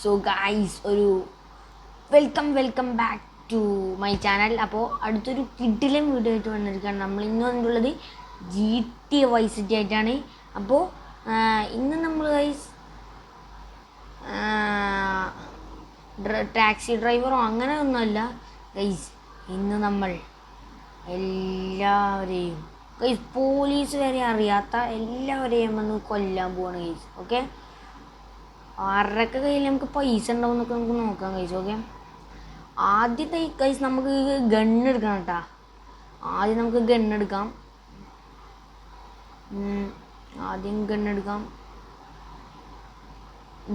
So guys ഒരു welcome back to my channel. അപ്പോൾ അടുത്തൊരു കിടിലൻ വീഡിയോ ആയിട്ട് വന്നിരിക്കുകയാണ്. നമ്മൾ ഇന്ന് വന്നിട്ടുള്ളത് GTA Vice City ആയിട്ടാണ്. അപ്പോൾ ഇന്ന് നമ്മൾ ഗൈസ് ടാക്സി ഡ്രൈവറോ അങ്ങനെ ഒന്നുമല്ല ഗൈസ്. ഇന്ന് നമ്മൾ എല്ലാവരെയും ഗൈസ്, പോലീസ് വരെ അറിയാത്ത എല്ലാവരെയും വന്ന് കൊല്ലാൻ പോവാണ് ഗൈസ്. ഓക്കെ, ആരുടെയൊക്കെ കയ്യിൽ നമുക്ക് പൈസ ഉണ്ടാവും എന്നൊക്കെ നമുക്ക് നോക്കാം ഗൈസ്. ഓക്കെ, ആദ്യത്തെ ഗൈസ് നമുക്ക് ഗണ്ണെടുക്കണം കേട്ടോ. ആദ്യം നമുക്ക് ഗണ്ണെടുക്കാം.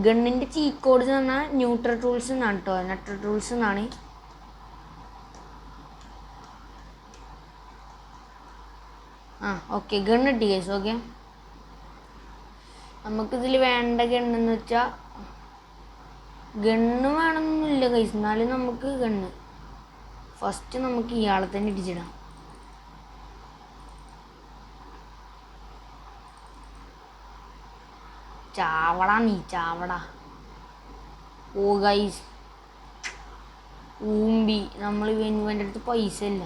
ഗണ്ണിൻ്റെ ചീറ്റ് കോഡ് എന്ന് പറഞ്ഞാൽ ന്യൂട്രൽ ടൂൾസ് എന്നാണ് കേട്ടോ. ന്യൂട്രൽ ടൂൾസ് എന്നാണ്. ഓക്കെ, ഗണ്ണിട്ടി ഗൈസ്. ഓക്കെ, നമുക്കിതിൽ വേണ്ട ഗണ്ണെന്ന് വെച്ചാൽ ഗണ്ണ് വേണമെന്നൊന്നുമില്ല ഗൈസ്, എന്നാലും നമുക്ക് ഗണ്ണ് ഫസ്റ്റ് നമുക്ക് ഇയാളെ തന്നെ ഇടിച്ചിടാം. ചാവടാ നീ ചാവടാ. ഓ ഗൈസ്, ഊമ്പി നമ്മൾ ഇവൻ്റെ അടുത്ത് പൈസ ഇല്ല.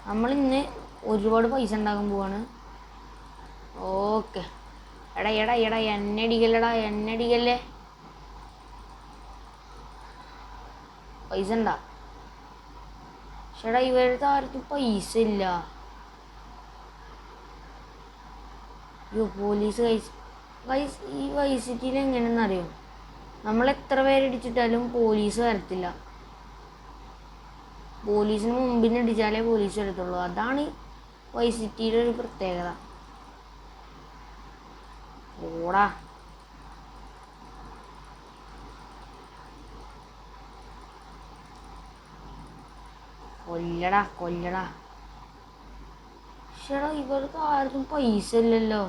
നമ്മളിന്ന് ഒരുപാട് പൈസ ഉണ്ടാക്കാൻ പോവാണ്. ഓക്കെ, എടാ എടാ എടാ എന്നെ അടിക്കല്ലേ. പൈസ ഉണ്ടാ? ചേട്ടാ ഇവരുടെ ആർക്കും പൈസ ഇല്ല. അയ്യോ പോലീസ്. ഗൈസ് ഈ വൈസ് സിറ്റിയിൽ എങ്ങനെയെന്ന് അറിയോ, നമ്മൾ എത്ര പേരിടിച്ചിട്ടാലും പോലീസ് വരത്തില്ല. പോലീസിന് മുമ്പിൽ നിന്ന് ഇടിച്ചാലേ പോലീസ് വരത്തുള്ളൂ. അതാണ് വൈസ് സിറ്റിയുടെ ഒരു പ്രത്യേകത. ഓടാ, കൊല്ലടാ. ചേട്ടാ ഇവർക്ക് ആർക്കും പൈസ ഇല്ലല്ലോ.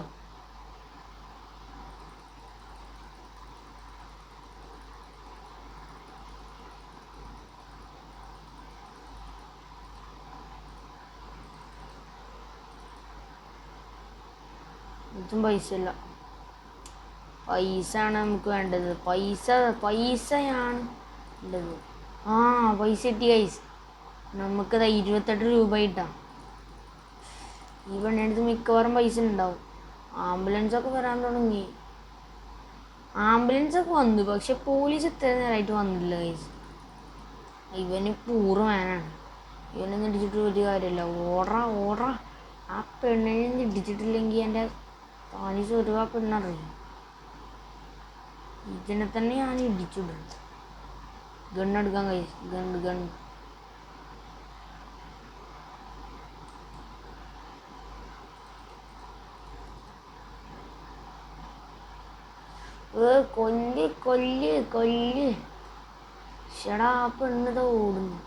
ഇതും പൈസ ഇല്ല. പൈസ ആണ് നമുക്ക് വേണ്ടത്. പൈസയാണ് വേണ്ടത്. പൈസ കിട്ടി ഗൈസ്. നമുക്കത് 28 രൂപ കിട്ടാം. ഈ പെണ്ണിനടുത്ത് മിക്കവാറും പൈസ ഉണ്ടാവും. ആംബുലൻസൊക്കെ വരാൻ തുടങ്ങി. ആംബുലൻസൊക്കെ വന്നു, പക്ഷെ പോലീസ് ഇത്ര നേരമായിട്ട് വന്നില്ല ഗൈസ്. ഇവന് പൂർവ്വനാണ്. ഇവനൊന്നും ഇടിച്ചിട്ട് ഒരു കാര്യമില്ല. ഓടറാ. ആ പെണ്ണിനെ ഇടിച്ചിട്ടില്ലെങ്കിൽ എൻ്റെ പോലീസ് ഒരു ആ പെണ്ണറിയും. ഇതിനെ തന്നെ ഞാൻ ഇടിച്ചിടും. ഗണ്ണെടുക്കാൻ ഗൈസ്. ഗണ്ണ് കൊല്ല്. ഷടാ ആ പെണ്ണത് ഓടുന്നു.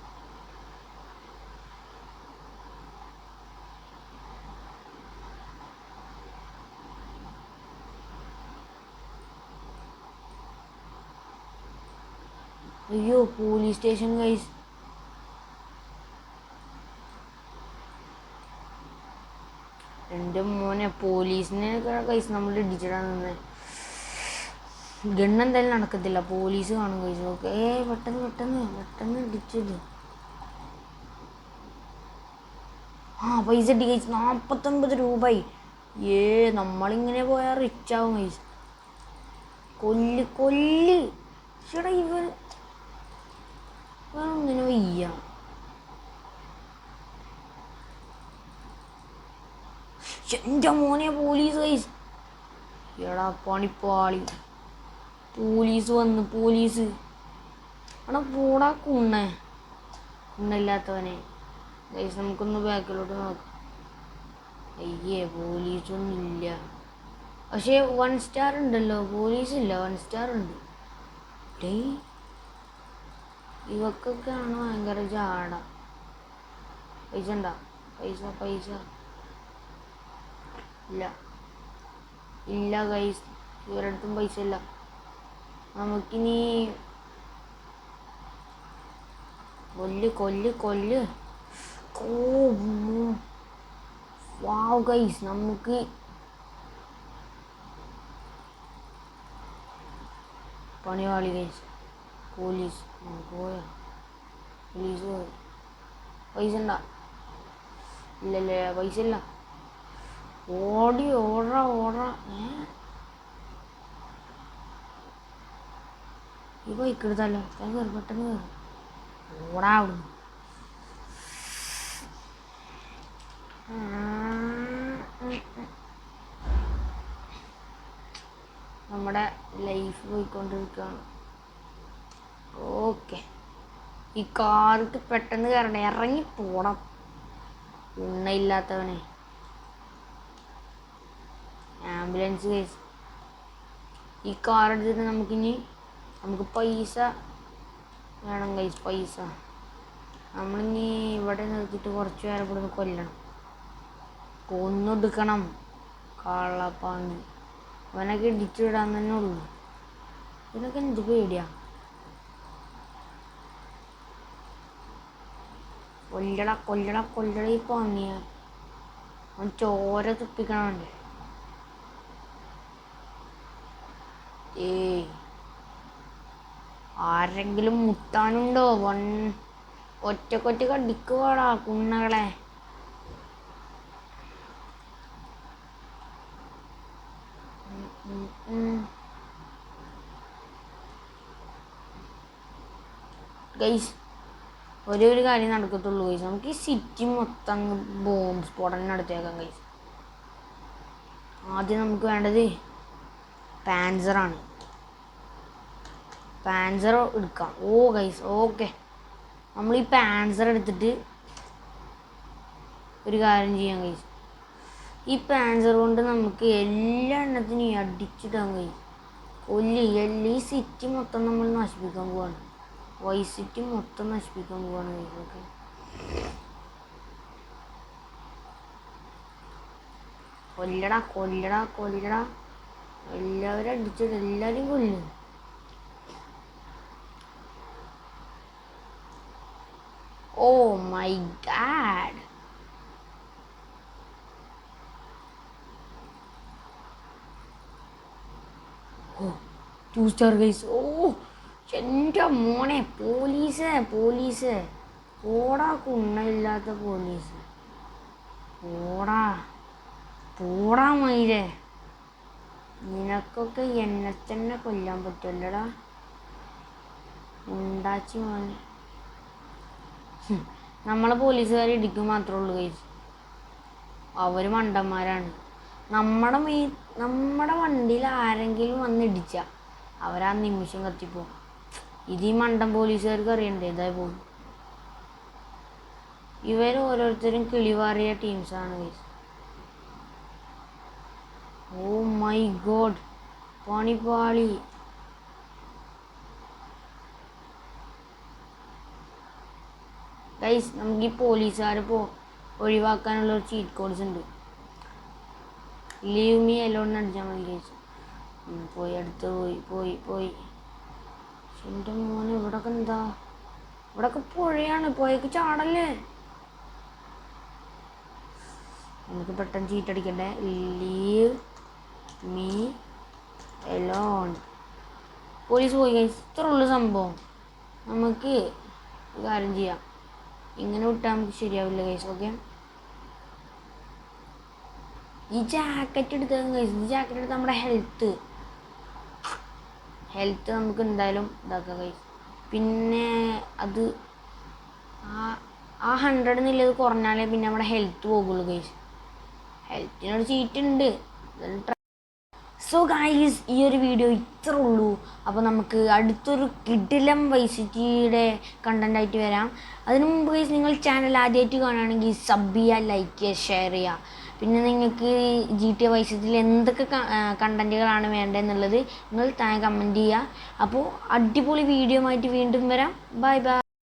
അയ്യോ പോലീസ് സ്റ്റേഷൻ ഗൈസ്. എൻ്റെ മോനെ, പോലീസിനെ ഗൈസ് നമ്മൾ ഇടിച്ചിടാൻ നിന്ന്. ഗണ്ണെന്തായാലും നടക്കത്തില്ല, പോലീസ് കാണും ഗൈസ്. ഓക്കെ, പെട്ടെന്ന് ഇടിച്ചത്. പൈസ ഇട്ടി ഗൈസ്. 49 രൂപയായി. നമ്മളിങ്ങനെ പോയാൽ റിച്ച് ആവും ഗൈസ്. കൊല്ല്. ചേട്ടാ ഇവൻ ഒന്നിനും വയ്യ. എൻ്റെ മോനെ പോലീസ് ഗൈസ്. എടാ പണിപ്പാളി. പോലീസ് എടാ പോടാ കുണ്ണില്ലാത്തവനെ. ഗൈസ് നമുക്കൊന്ന് ബാക്കിലോട്ട് നോക്കാം. അയ്യേ പോലീസൊന്നും ഇല്ല. പക്ഷേ 1 സ്റ്റാർ ഉണ്ടല്ലോ, പോലീസ് ഇല്ല. 1 സ്റ്റാർ ഉണ്ട്. ഇവക്കൊക്കെയാണ് ഭയങ്കര ജാട. പൈസ ഉണ്ടാ? പൈസ ഇല്ല ഗൈസ്, ഇവരുടെ അടുത്തും പൈസ ഇല്ല. നമുക്കിനി കൊല്ല്. വാവ് ഗൈസ്, നമുക്ക് പണിവാളി ഗൈസ്. പോലീസ് പോയാ, പോലീസ് പോയി. പൈസ ഉണ്ടാ? ഇല്ലല്ലേ, പൈസ ഇല്ല. ഓടറ ഈ ബൈക്ക് എടുത്തല്ലോ. കയറി, പെട്ടെന്ന് കയറി. ഓടാ അവിടുന്ന്. നമ്മുടെ ലൈഫ് പോയിക്കൊണ്ടിരിക്കുകയാണ്. ഓക്കെ, ഈ കാർക്ക് പെട്ടെന്ന് കയറണേ. ഇറങ്ങി പോണം ഉണ്ണയില്ലാത്തവനെ. Ambulance case. ഈ കാർ എടുത്തിട്ട് നമുക്ക് പൈസ വേണം കൈസ്. പൈസ നമ്മളിനി ഇവിടെ നിർത്തിയിട്ട് കുറച്ച് പേരെ ഇവിടെ നിന്ന് കൊല്ലണം, കൊന്നൊടുക്കണം. കള്ളപ്പാണി അവനൊക്കെ ഇടിച്ചു വിടാൻ തന്നെ ഉള്ളൂ. ഇതിനൊക്കെ എന്ത് പേടിയാ. കൊല്ലട ഈ പന്നിയ. അവൻ ചോര തുപ്പിക്കണുണ്ട്. ആരെങ്കിലും മുട്ടാനുണ്ടോ? ഒറ്റക്കൊറ്റ അടിക്കുവാടാ കുണ്ണകളെ. ഗൈസ്, ഒരേ ഒരു കാര്യം നടക്കത്തുള്ളൂ ഗൈസ്. നമുക്ക് ഈ സിറ്റി മൊത്തം ബോംബ് സ്ഫോടനം നടത്തിയേക്കാം ഗൈസ്. ആദ്യം നമുക്ക് വേണ്ടത് പാൻസറാണ്. പാൻസർ എടുക്കാം. Guys, okay. നമ്മൾ ഈ പാൻസർ എടുത്തിട്ട് ഒരു കാര്യം ചെയ്യാം ഗൈസ്. ഈ പാൻസർ കൊണ്ട് നമുക്ക് എല്ലാ എണ്ണത്തിനും അടിച്ചിടാൻ കഴിയും. ഈ സിറ്റി മൊത്തം നമ്മൾ നശിപ്പിക്കാൻ പോവാണ്. വൈസ് സിറ്റി മൊത്തം നശിപ്പിക്കാൻ പോവാണ് ഗൈസ്. ഓക്കെ, കൊല്ലടാ. എല്ലാവരും അടിച്ചിട്ട് എല്ലാവരും കൊല്ലും. Oh my god. Oh 2 star guys. എൻ്റെ മോനെ, പോലീസ് ഓടാ കുണ്ണയില്ലാത്ത പോലീസ്. പോടാ മയിലേ. നിനക്കൊക്കെ എന്നെ തന്നെ കൊല്ലാൻ പറ്റുമല്ലടാ ഉണ്ടാച്ചി മോനെ. നമ്മളെ പോലീസുകാർ ഇടിക്കും മാത്രമേ ഉള്ളൂ ഗൈസ്. അവർ മണ്ടന്മാരാണ്. നമ്മുടെ വണ്ടിയിൽ ആരെങ്കിലും വന്ന് ഇടിച്ച അവരാ നിമിഷം കത്തിപ്പോവും. ഇത് ഈ മണ്ടൻ പോലീസുകാർക്ക് അറിയണ്ടേ? ഇതായി പോകും. ഇവർ ഓരോരുത്തരും കിളിവാറിയ ടീംസാണ് ഗൈസ്. ഓ മൈ ഗോഡ്, പണിപാളി. ഗൈസ്, നമുക്ക് ഈ പോലീസുകാരെ ഒഴിവാക്കാനുള്ള ഒരു ചീറ്റ് കോഡ്സ് ഉണ്ട്. ലീവ് മീ അലോൺ അടിച്ചാൽ മതി ഗൈസ്. പോയി അടുത്ത് പോയി. എൻ്റെ മോനെ, ഇവിടൊക്കെ എന്താ? ഇവിടൊക്കെ പുഴയാണ്. പുഴയ്ക്ക് ചാടല്ലേ. നമുക്ക് പെട്ടെന്ന് ചീറ്റടിക്കണ്ടേ. Leave me alone. പോലീസ് പോയി ഗൈസ്. ഇത്ര ഉള്ളു സംഭവം. നമുക്ക് ഒരു കാര്യം ചെയ്യാം. ഇങ്ങനെ വിട്ടാൽ നമുക്ക് ശരിയാവില്ല ഗൈസ്. ഓക്കെ, ഈ ജാക്കറ്റ് എടുത്തേക്കും ഗൈസ്. ഈ ജാക്കറ്റ് എടുത്ത് നമ്മുടെ ഹെൽത്ത് നമുക്ക് എന്തായാലും ഇതാക്കാം ഗൈസ്. പിന്നെ അത് ആ 100 എന്നുള്ളത് കുറഞ്ഞാലേ പിന്നെ നമ്മുടെ ഹെൽത്ത് പോകുള്ളൂ ഗൈസ്. ഹെൽത്തിനൊരു ചീറ്റ് ഉണ്ട്. സോ ഗൈസ്, ഈ ഒരു വീഡിയോ ഇത്ര ഉള്ളൂ. അപ്പോൾ നമുക്ക് അടുത്തൊരു കിടിലം വൈസ് സിറ്റിയുടെ കണ്ടൻ്റായിട്ട് വരാം. അതിനു മുമ്പ് ഗൈസ്, നിങ്ങൾ ചാനൽ ആദ്യമായിട്ട് കാണുകയാണെങ്കിൽ സബ് ചെയ്യുക, ലൈക്ക് ചെയ്യുക, ഷെയർ ചെയ്യുക. പിന്നെ നിങ്ങൾക്ക് GTA വൈസ് സിറ്റിയിൽ എന്തൊക്കെ കണ്ടൻറ്റുകളാണ് വേണ്ടതെന്നുള്ളത് നിങ്ങൾ താഴെ കമൻറ്റ് ചെയ്യുക. അപ്പോൾ അടിപൊളി വീഡിയോ ആയിട്ട് വീണ്ടും വരാം. ബൈ.